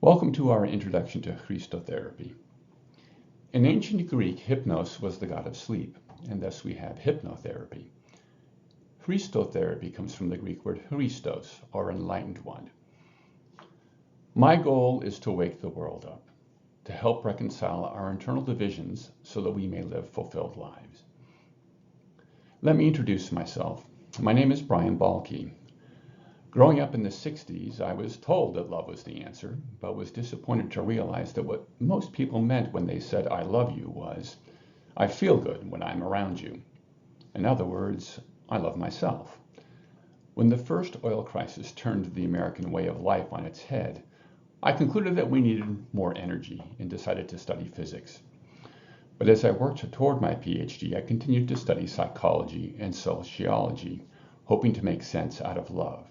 Welcome to our introduction to Hristotherapy. In ancient Greek, hypnos was the god of sleep, and thus we have hypnotherapy. Hristotherapy comes from the Greek word Hristos, or enlightened one. My goal is to wake the world up, to help reconcile our internal divisions so that we may live fulfilled lives. Let me introduce myself. My name is Brian Balke. Growing up in the 60s, I was told that love was the answer, but was disappointed to realize that what most people meant when they said I love you was, I feel good when I'm around you. In other words, I love myself. When the first oil crisis turned the American way of life on its head, I concluded that we needed more energy and decided to study physics. But as I worked toward my PhD, I continued to study psychology and sociology, hoping to make sense out of love.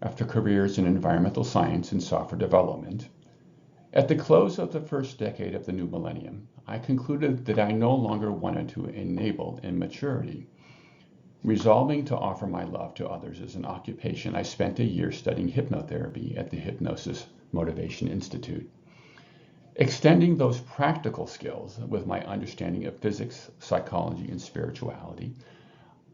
After careers in environmental science and software development, at the close of the first decade of the new millennium, I concluded that I no longer wanted to enable immaturity. Resolving to offer my love to others as an occupation, I spent a year studying hypnotherapy at the Hypnosis Motivation Institute. Extending those practical skills with my understanding of physics, psychology, and spirituality,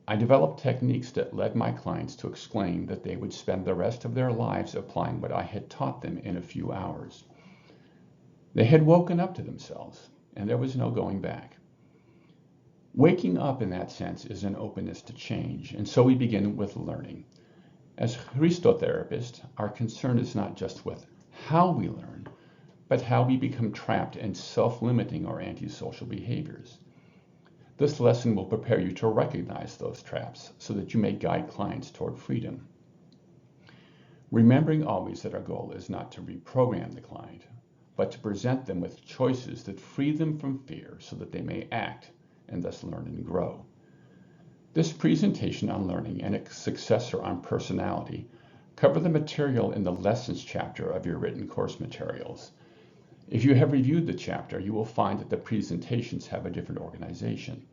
I developed techniques that led my clients to exclaim that they would spend the rest of their lives applying what I had taught them in a few hours. They had woken up to themselves, and there was no going back. Waking up in that sense is an openness to change, and so we begin with learning. As Hristotherapists, our concern is not just with how we learn, but how we become trapped in self-limiting or antisocial behaviors. This lesson will prepare you to recognize those traps so that you may guide clients toward freedom. Remembering always that our goal is not to reprogram the client, but to present them with choices that free them from fear so that they may act and thus learn and grow. This presentation on learning and its successor on personality cover the material in the lessons chapter of your written course materials. If you have reviewed the chapter, you will find that the presentations have a different organization.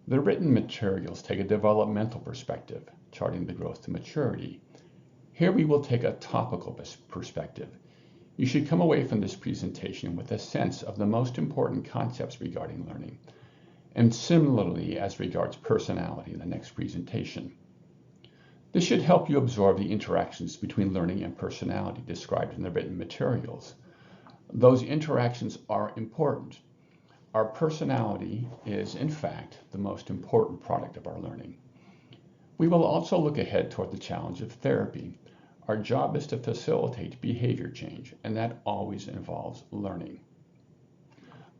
The written materials take a developmental perspective, charting the growth to maturity. Here we will take a topical perspective. You should come away from this presentation with a sense of the most important concepts regarding learning, and similarly as regards personality in the next presentation. This should help you absorb the interactions between learning and personality described in the written materials. Those interactions are important. Our personality is, in fact, the most important product of our learning. We will also look ahead toward the challenge of therapy. Our job is to facilitate behavior change, and that always involves learning.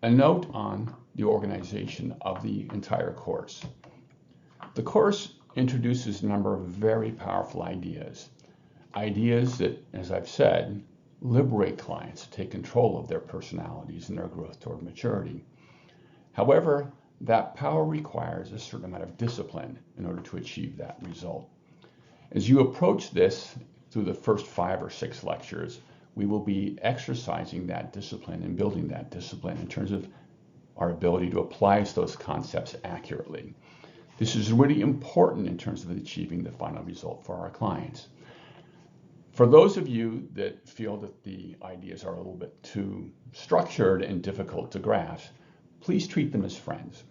A note on the organization of the entire course. The course introduces a number of very powerful ideas. Ideas that, as I've said, liberate clients to take control of their personalities and their growth toward maturity. However, that power requires a certain amount of discipline in order to achieve that result. As you approach this through the first 5 or 6 lectures, we will be exercising that discipline and building that discipline in terms of our ability to apply those concepts accurately. This is really important in terms of achieving the final result for our clients. For those of you that feel that the ideas are a little bit too structured and difficult to grasp, please treat them as friends.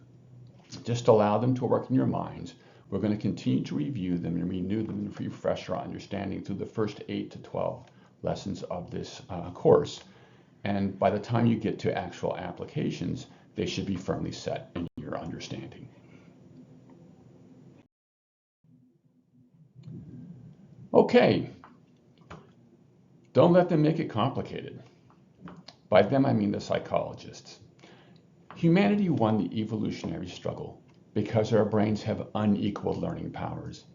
Just allow them to work in your minds. We're going to continue to review them and renew them and refresh our understanding through the first 8 to 12 lessons of this course. And by the time you get to actual applications, they should be firmly set in your understanding. Okay. Don't let them make it complicated. By them, I mean the psychologists. Humanity won the evolutionary struggle because our brains have unequal learning powers.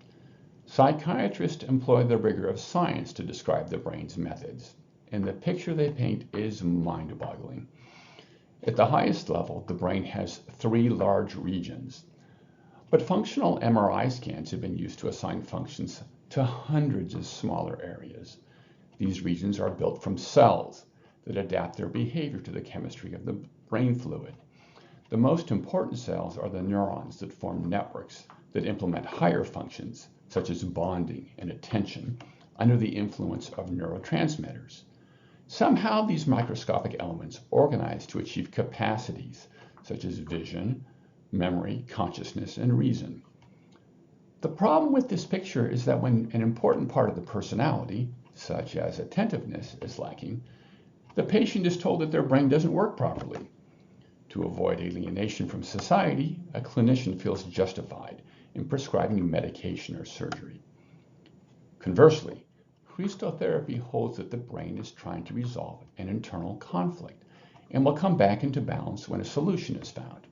Psychiatrists employ the rigor of science to describe the brain's methods, and the picture they paint is mind-boggling. At the highest level, the brain has 3 large regions, but functional MRI scans have been used to assign functions to hundreds of smaller areas. These regions are built from cells that adapt their behavior to the chemistry of the brain fluid. The most important cells are the neurons that form networks that implement higher functions, such as bonding and attention, under the influence of neurotransmitters. Somehow these microscopic elements organize to achieve capacities such as vision, memory, consciousness, and reason. The problem with this picture is that when an important part of the personality, such as attentiveness, is lacking, the patient is told that their brain doesn't work properly. To avoid alienation from society, a clinician feels justified in prescribing medication or surgery. Conversely, Hristotherapy holds that the brain is trying to resolve an internal conflict and will come back into balance when a solution is found.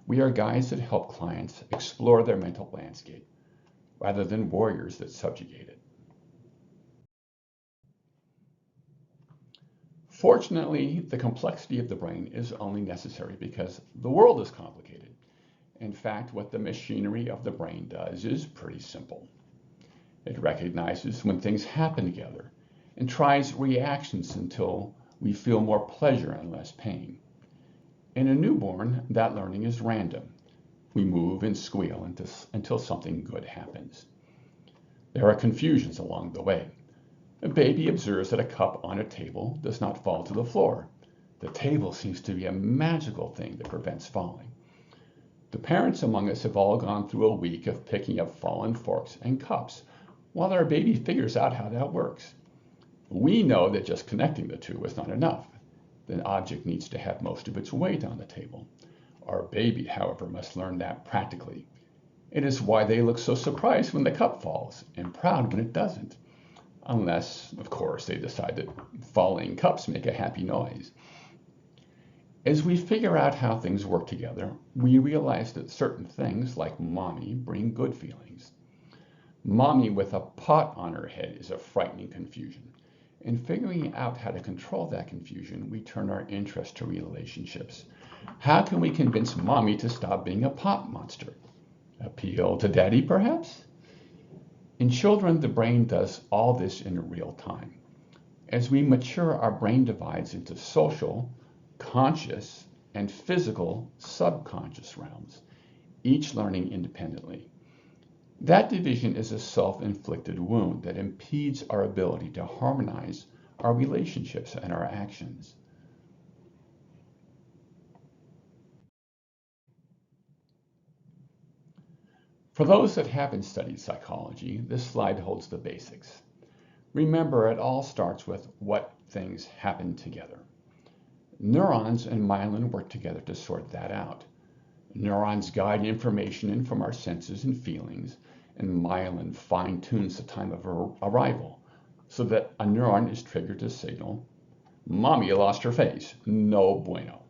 We are guides that help clients explore their mental landscape rather than warriors that subjugate it. Fortunately, the complexity of the brain is only necessary because the world is complicated. In fact, what the machinery of the brain does is pretty simple. It recognizes when things happen together and tries reactions until we feel more pleasure and less pain. In a newborn, that learning is random. We move and squeal until something good happens. There are confusions along the way. A baby observes that a cup on a table does not fall to the floor. The table seems to be a magical thing that prevents falling. The parents among us have all gone through a week of picking up fallen forks and cups while our baby figures out how that works. We know that just connecting the two is not enough. The object needs to have most of its weight on the table. Our baby, however, must learn that practically. It is why they look so surprised when the cup falls and proud when it doesn't. Unless, of course, they decide that falling cups make a happy noise. As we figure out how things work together, we realize that certain things, like mommy, bring good feelings. Mommy with a pot on her head is a frightening confusion. In figuring out how to control that confusion, we turn our interest to relationships. How can we convince mommy to stop being a pot monster? Appeal to daddy, perhaps? In children, the brain does all this in real time. As we mature, our brain divides into social, conscious, and physical subconscious realms, each learning independently. That division is a self-inflicted wound that impedes our ability to harmonize our relationships and our actions. For those that haven't studied psychology, this slide holds the basics. Remember, it all starts with what things happen together. Neurons and myelin work together to sort that out. Neurons guide information in from our senses and feelings, and myelin fine-tunes the time of arrival so that a neuron is triggered to signal, "Mommy lost her face, no bueno."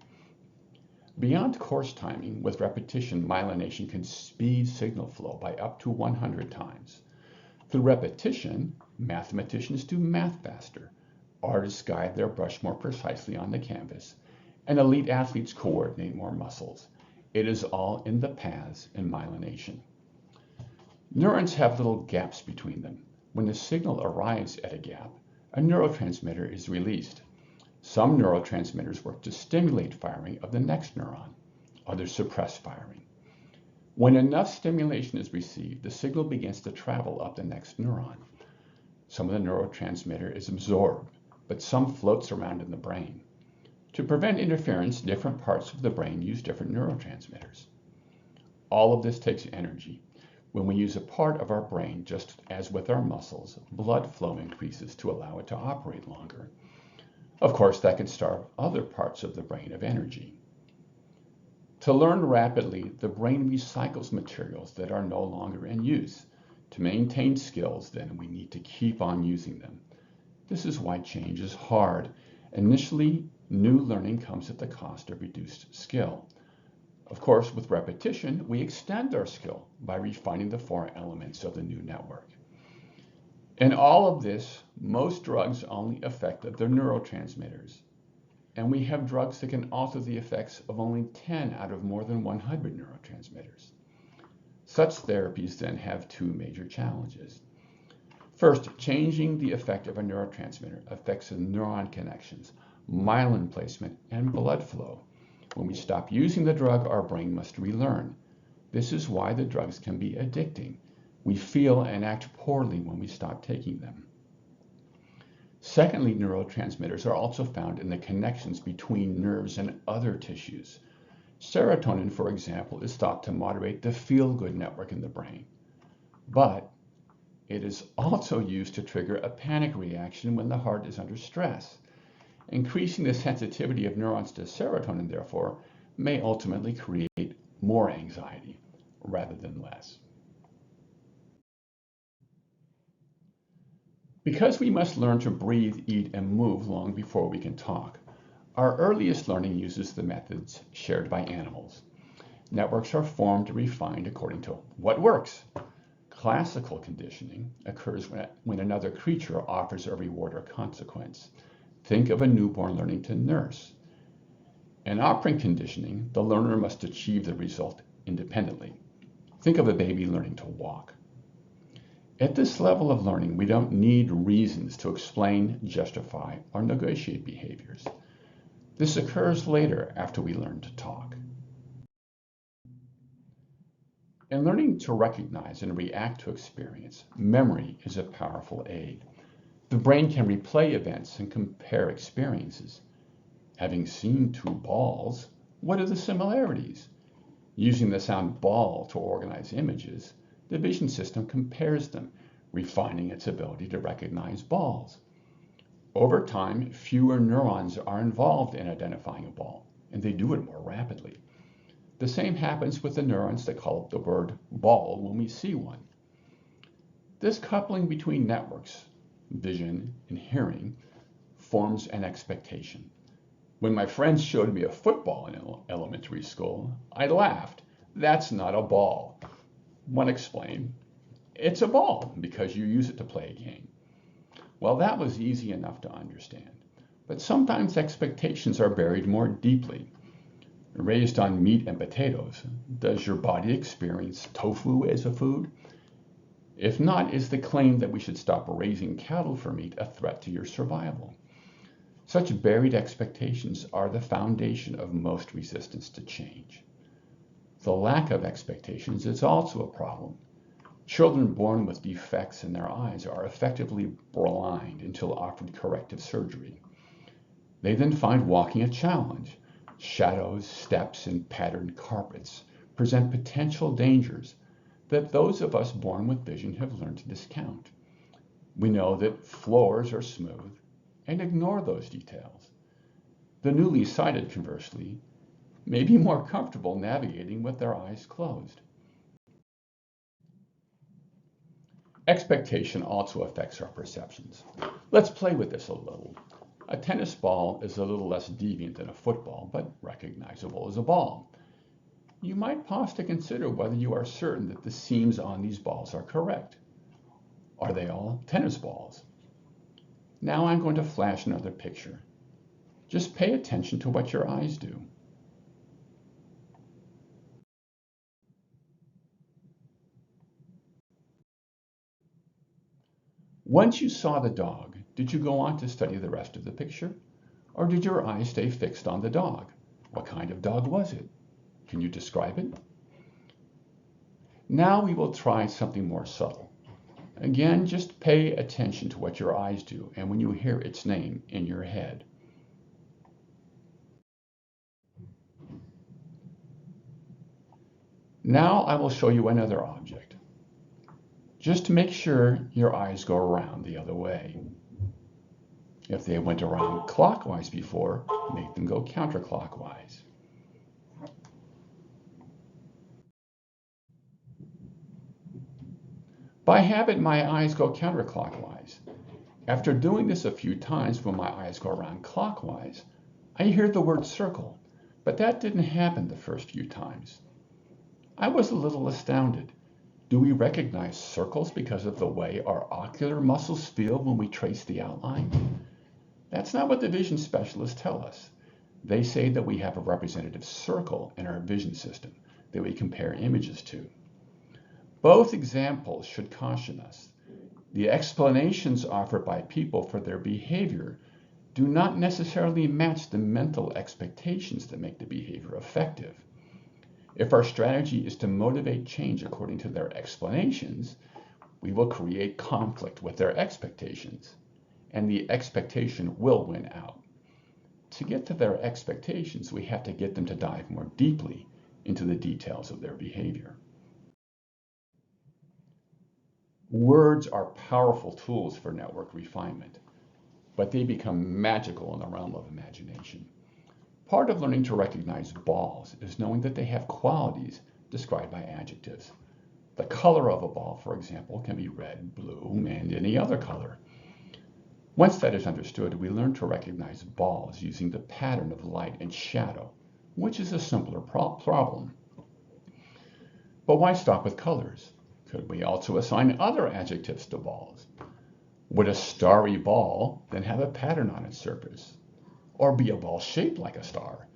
Beyond course timing, with repetition, myelination can speed signal flow by up to 100 times. Through repetition, mathematicians do math faster, artists guide their brush more precisely on the canvas, and elite athletes coordinate more muscles. It is all in the paths in myelination. Neurons have little gaps between them. When the signal arrives at a gap, a neurotransmitter is released. Some neurotransmitters work to stimulate firing of the next neuron. Others suppress firing. When enough stimulation is received, the signal begins to travel up the next neuron. Some of the neurotransmitter is absorbed, but some floats around in the brain. To prevent interference, different parts of the brain use different neurotransmitters. All of this takes energy. When we use a part of our brain, just as with our muscles, blood flow increases to allow it to operate longer. Of course, that can starve other parts of the brain of energy. To learn rapidly, the brain recycles materials that are no longer in use. To maintain skills, then, we need to keep on using them. This is why change is hard. Initially, new learning comes at the cost of reduced skill. Of course, with repetition, we extend our skill by refining the four elements of the new network. In all of this, most drugs only affect the neurotransmitters, and we have drugs that can alter the effects of only 10 out of more than 100 neurotransmitters. Such therapies then have two major challenges. First, changing the effect of a neurotransmitter affects the neuron connections, myelin placement, and blood flow. When we stop using the drug, our brain must relearn. This is why the drugs can be addicting. We feel and act poorly when we stop taking them. Secondly, neurotransmitters are also found in the connections between nerves and other tissues. Serotonin, for example, is thought to moderate the feel-good network in the brain, but it is also used to trigger a panic reaction when the heart is under stress. Increasing the sensitivity of neurons to serotonin, therefore, may ultimately create more anxiety rather than less. Because we must learn to breathe, eat, and move long before we can talk, our earliest learning uses the methods shared by animals. Networks are formed and refined according to what works. Classical conditioning occurs when another creature offers a reward or consequence. Think of a newborn learning to nurse. In operant conditioning, the learner must achieve the result independently. Think of a baby learning to walk. At this level of learning, we don't need reasons to explain, justify, or negotiate behaviors. This occurs later after we learn to talk. In learning to recognize and react to experience, memory is a powerful aid. The brain can replay events and compare experiences. Having seen two balls, what are the similarities? Using the sound ball to organize images, the vision system compares them, refining its ability to recognize balls. Over time, fewer neurons are involved in identifying a ball, and they do it more rapidly. The same happens with the neurons that call up the word ball when we see one. This coupling between networks, vision and hearing, forms an expectation. When my friends showed me a football in elementary school, I laughed. That's not a ball. One explained, it's a ball because you use it to play a game. Well, that was easy enough to understand, but sometimes expectations are buried more deeply. Raised on meat and potatoes, does your body experience tofu as a food? If not, is the claim that we should stop raising cattle for meat a threat to your survival? Such buried expectations are the foundation of most resistance to change. The lack of expectations is also a problem. Children born with defects in their eyes are effectively blind until offered corrective surgery. They then find walking a challenge. Shadows, steps, and patterned carpets present potential dangers that those of us born with vision have learned to discount. We know that floors are smooth and ignore those details. The newly sighted, conversely, may be more comfortable navigating with their eyes closed. Expectation also affects our perceptions. Let's play with this a little. A tennis ball is a little less deviant than a football, but recognizable as a ball. You might pause to consider whether you are certain that the seams on these balls are correct. Are they all tennis balls? Now I'm going to flash another picture. Just pay attention to what your eyes do. Once you saw the dog, did you go on to study the rest of the picture? Or did your eyes stay fixed on the dog? What kind of dog was it? Can you describe it? Now we will try something more subtle. Again, just pay attention to what your eyes do and when you hear its name in your head. Now I will show you another object. Just make sure your eyes go around the other way. If they went around clockwise before, make them go counterclockwise. By habit, my eyes go counterclockwise. After doing this a few times when my eyes go around clockwise, I hear the word circle, but that didn't happen the first few times. I was a little astounded. Do we recognize circles because of the way our ocular muscles feel when we trace the outline? That's not what the vision specialists tell us. They say that we have a representative circle in our vision system that we compare images to. Both examples should caution us. The explanations offered by people for their behavior do not necessarily match the mental expectations that make the behavior effective. If our strategy is to motivate change according to their explanations, we will create conflict with their expectations. and the expectation will win out. To get to their expectations, we have to get them to dive more deeply into the details of their behavior. Words are powerful tools for network refinement, but they become magical in the realm of imagination. Part of learning to recognize balls is knowing that they have qualities described by adjectives. The color of a ball, for example, can be red, blue, and any other color. Once that is understood, we learn to recognize balls using the pattern of light and shadow, which is a simpler problem. But why stop with colors? Could we also assign other adjectives to balls? Would a starry ball then have a pattern on its surface? Or be a ball shaped like a star?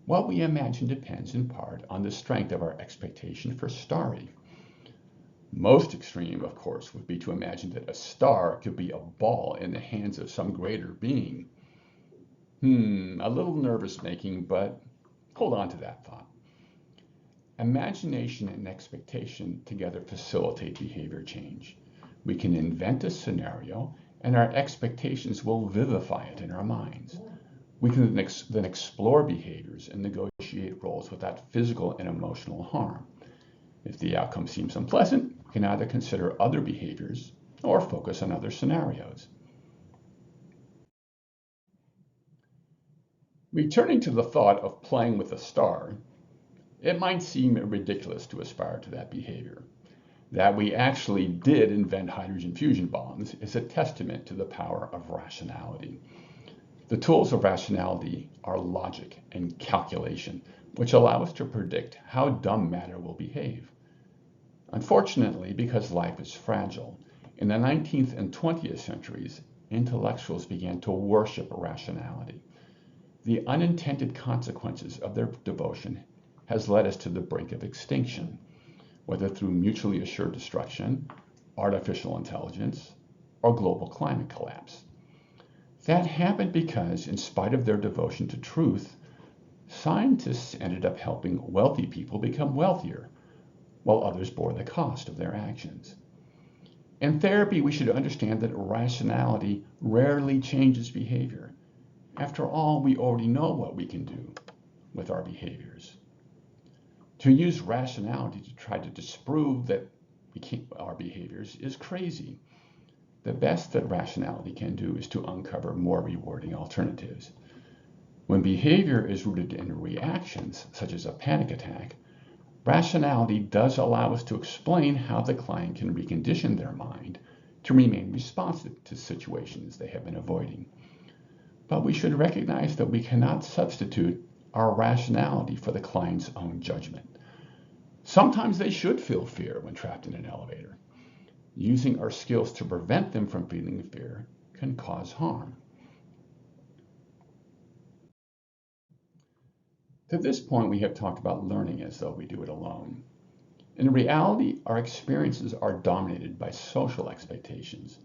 What we imagine depends in part on the strength of our expectation for starry. Most extreme, of course, would be to imagine that a star could be a ball in the hands of some greater being. A little nervous-making, but hold on to that thought. Imagination and expectation together facilitate behavior change. We can invent a scenario, and our expectations will vivify it in our minds. We can then explore behaviors and negotiate roles without physical and emotional harm. If the outcome seems unpleasant, we can either consider other behaviors or focus on other scenarios. Returning to the thought of playing with a star, it might seem ridiculous to aspire to that behavior. That we actually did invent hydrogen fusion bonds is a testament to the power of rationality. The tools of rationality are logic and calculation, which allow us to predict how dumb matter will behave. Unfortunately, because life is fragile, in the 19th and 20th centuries, intellectuals began to worship rationality. The unintended consequences of their devotion has led us to the brink of extinction, whether through mutually assured destruction, artificial intelligence, or global climate collapse. That happened because, in spite of their devotion to truth, scientists ended up helping wealthy people become wealthier, while others bore the cost of their actions. In therapy, we should understand that rationality rarely changes behavior. After all, we already know what we can do with our behaviors. To use rationality to try to disprove that our behaviors is crazy. The best that rationality can do is to uncover more rewarding alternatives. When behavior is rooted in reactions, such as a panic attack, rationality does allow us to explain how the client can recondition their mind to remain responsive to situations they have been avoiding. But we should recognize that we cannot substitute our rationality for the client's own judgment. Sometimes they should feel fear when trapped in an elevator. Using our skills to prevent them from feeling fear can cause harm. To this point, we have talked about learning as though we do it alone. In reality, our experiences are dominated by social expectations.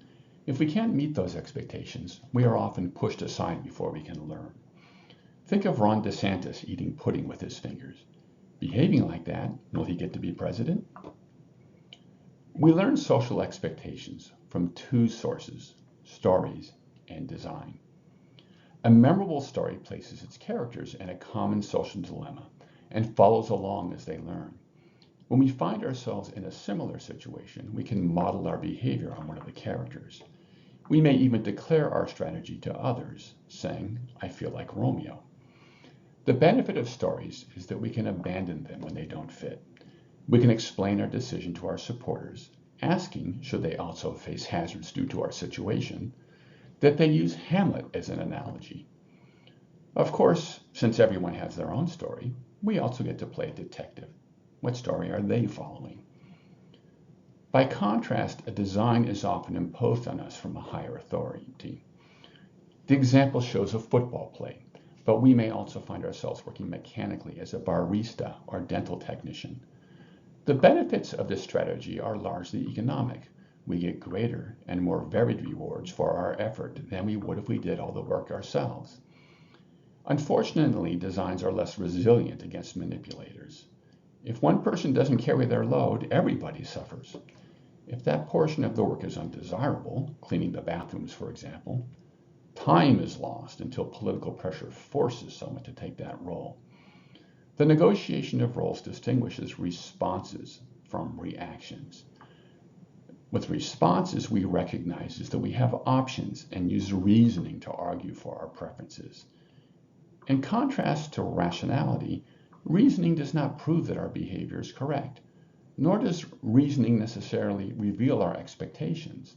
If we can't meet those expectations, we are often pushed aside before we can learn. Think of Ron DeSantis eating pudding with his fingers. Behaving like that, will he get to be president? We learn social expectations from two sources, stories and design. A memorable story places its characters in a common social dilemma and follows along as they learn. When we find ourselves in a similar situation, we can model our behavior on one of the characters. We may even declare our strategy to others, saying, "I feel like Romeo." The benefit of stories is that we can abandon them when they don't fit. We can explain our decision to our supporters, asking, should they also face hazards due to our situation, that they use Hamlet as an analogy. Of course, since everyone has their own story, we also get to play detective. What story are they following? By contrast, a design is often imposed on us from a higher authority. The example shows a football play, but we may also find ourselves working mechanically as a barista or dental technician. The benefits of this strategy are largely economic. We get greater and more varied rewards for our effort than we would if we did all the work ourselves. Unfortunately, designs are less resilient against manipulators. If one person doesn't carry their load, everybody suffers. If that portion of the work is undesirable, cleaning the bathrooms, for example, time is lost until political pressure forces someone to take that role. The negotiation of roles distinguishes responses from reactions. With responses, we recognize that we have options and use reasoning to argue for our preferences. In contrast to rationality, reasoning does not prove that our behavior is correct, nor does reasoning necessarily reveal our expectations.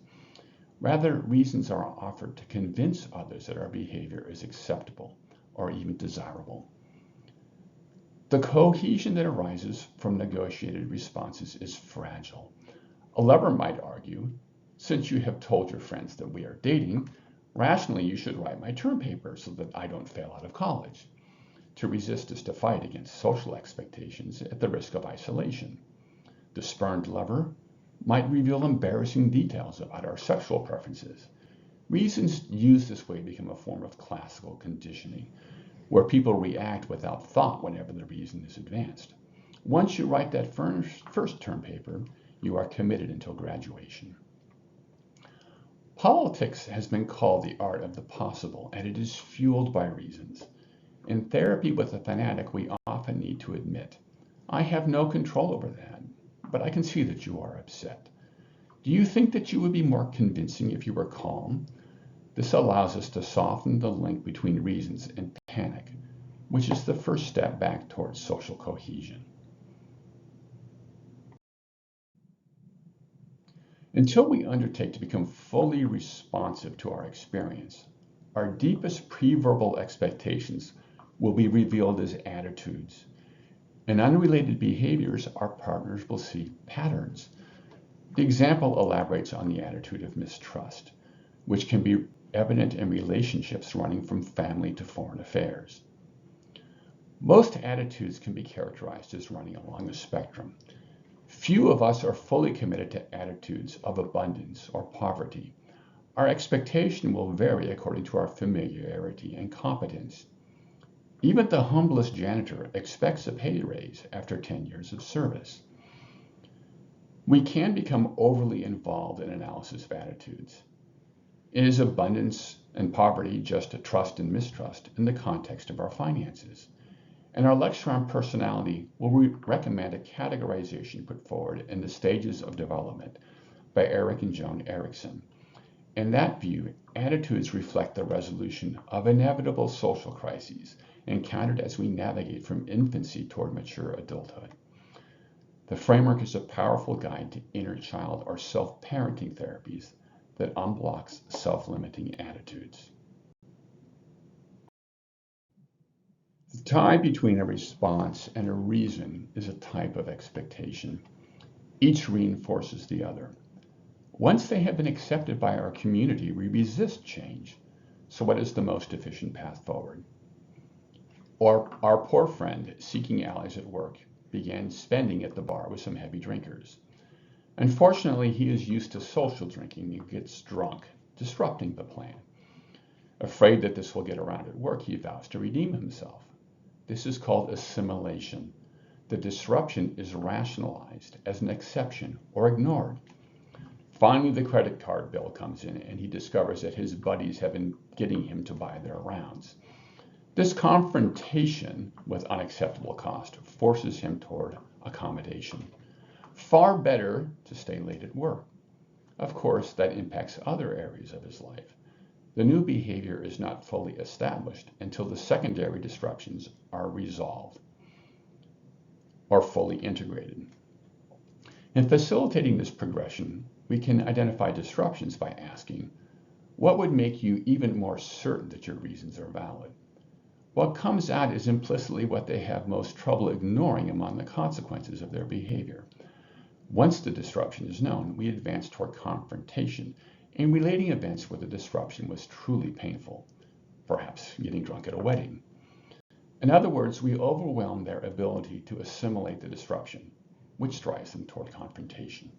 Rather, reasons are offered to convince others that our behavior is acceptable or even desirable. The cohesion that arises from negotiated responses is fragile. A lover might argue, since you have told your friends that we are dating, rationally you should write my term paper so that I don't fail out of college. To resist is to fight against social expectations at the risk of isolation. The spurned lover might reveal embarrassing details about our sexual preferences. Reasons used this way become a form of classical conditioning, where people react without thought whenever the reason is advanced. Once you write that first term paper, you are committed until graduation. Politics has been called the art of the possible, and it is fueled by reasons. In therapy with a fanatic, we often need to admit, I have no control over that, but I can see that you are upset. Do you think that you would be more convincing if you were calm? This allows us to soften the link between reasons and panic, which is the first step back towards social cohesion. Until we undertake to become fully responsive to our experience, our deepest pre-verbal expectations will be revealed as attitudes. In unrelated behaviors, our partners will see patterns. The example elaborates on the attitude of mistrust, which can be evident in relationships running from family to foreign affairs. Most attitudes can be characterized as running along a spectrum. Few of us are fully committed to attitudes of abundance or poverty. Our expectation will vary according to our familiarity and competence. Even the humblest janitor expects a pay raise after 10 years of service. We can become overly involved in analysis of attitudes. Is abundance and poverty just a trust and mistrust in the context of our finances? In our lecture on personality, we'll recommend a categorization put forward in the stages of development by Eric and Joan Erickson. In that view, attitudes reflect the resolution of inevitable social crises encountered as we navigate from infancy toward mature adulthood. The framework is a powerful guide to inner child or self-parenting therapies that unblocks self-limiting attitudes. The tie between a response and a reason is a type of expectation. Each reinforces the other. Once they have been accepted by our community, we resist change. So what is the most efficient path forward? Or our poor friend, seeking allies at work, began spending at the bar with some heavy drinkers. Unfortunately, he is used to social drinking and gets drunk, disrupting the plan. Afraid that this will get around at work, he vows to redeem himself. This is called assimilation. The disruption is rationalized as an exception or ignored. Finally, the credit card bill comes in and he discovers that his buddies have been getting him to buy their rounds. This confrontation with unacceptable cost forces him toward accommodation. Far better to stay late at work. Of course, that impacts other areas of his life. The new behavior is not fully established until the secondary disruptions are resolved or fully integrated. In facilitating this progression, we can identify disruptions by asking, what would make you even more certain that your reasons are valid? What comes out is implicitly what they have most trouble ignoring among the consequences of their behavior. Once the disruption is known, we advance toward confrontation in relating events where the disruption was truly painful, perhaps getting drunk at a wedding. In other words, we overwhelm their ability to assimilate the disruption, which drives them toward confrontation.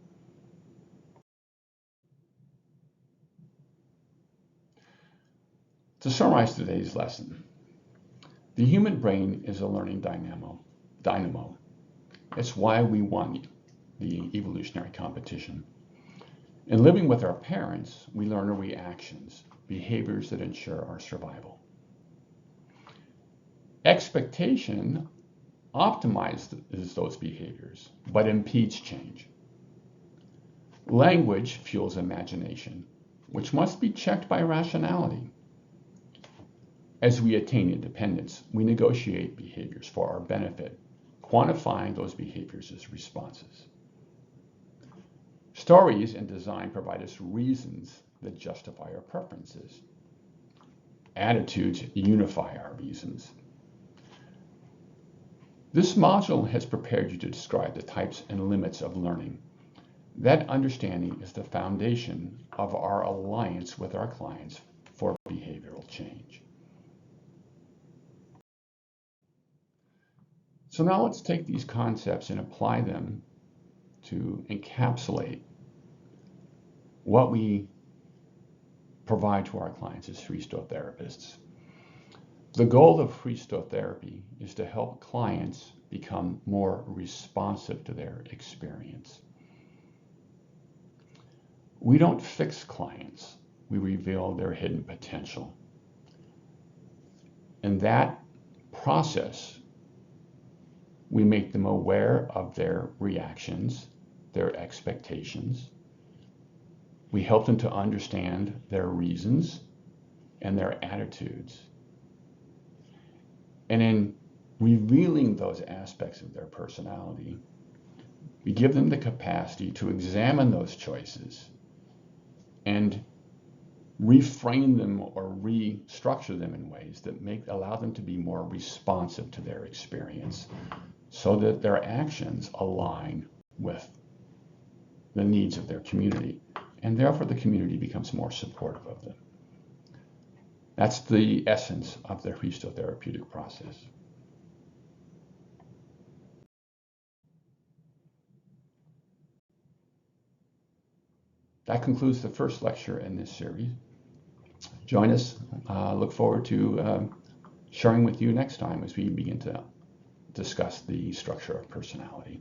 To summarize today's lesson, the human brain is a learning dynamo. It's why we won the evolutionary competition. In living with our parents, we learn our reactions, behaviors that ensure our survival. Expectation optimizes those behaviors, but impedes change. Language fuels imagination, which must be checked by rationality. As we attain independence, we negotiate behaviors for our benefit, quantifying those behaviors as responses. Stories and design provide us reasons that justify our preferences. Attitudes unify our reasons. This module has prepared you to describe the types and limits of learning. That understanding is the foundation of our alliance with our clients for behavioral change. So now let's take these concepts and apply them to encapsulate what we provide to our clients as Hristotherapist. The goal of Hristotherapy is to help clients become more responsive to their experience. We don't fix clients, we reveal their hidden potential. In that process, we make them aware of their reactions, their expectations. We help them to understand their reasons and their attitudes. And in revealing those aspects of their personality, we give them the capacity to examine those choices and reframe them or restructure them in ways that allow them to be more responsive to their experience so that their actions align with the needs of their community, and therefore the community becomes more supportive of them. That's the essence of the Hristotherapeutic process. That concludes the first lecture in this series. Join us. Look forward to sharing with you next time as we begin to discuss the structure of personality.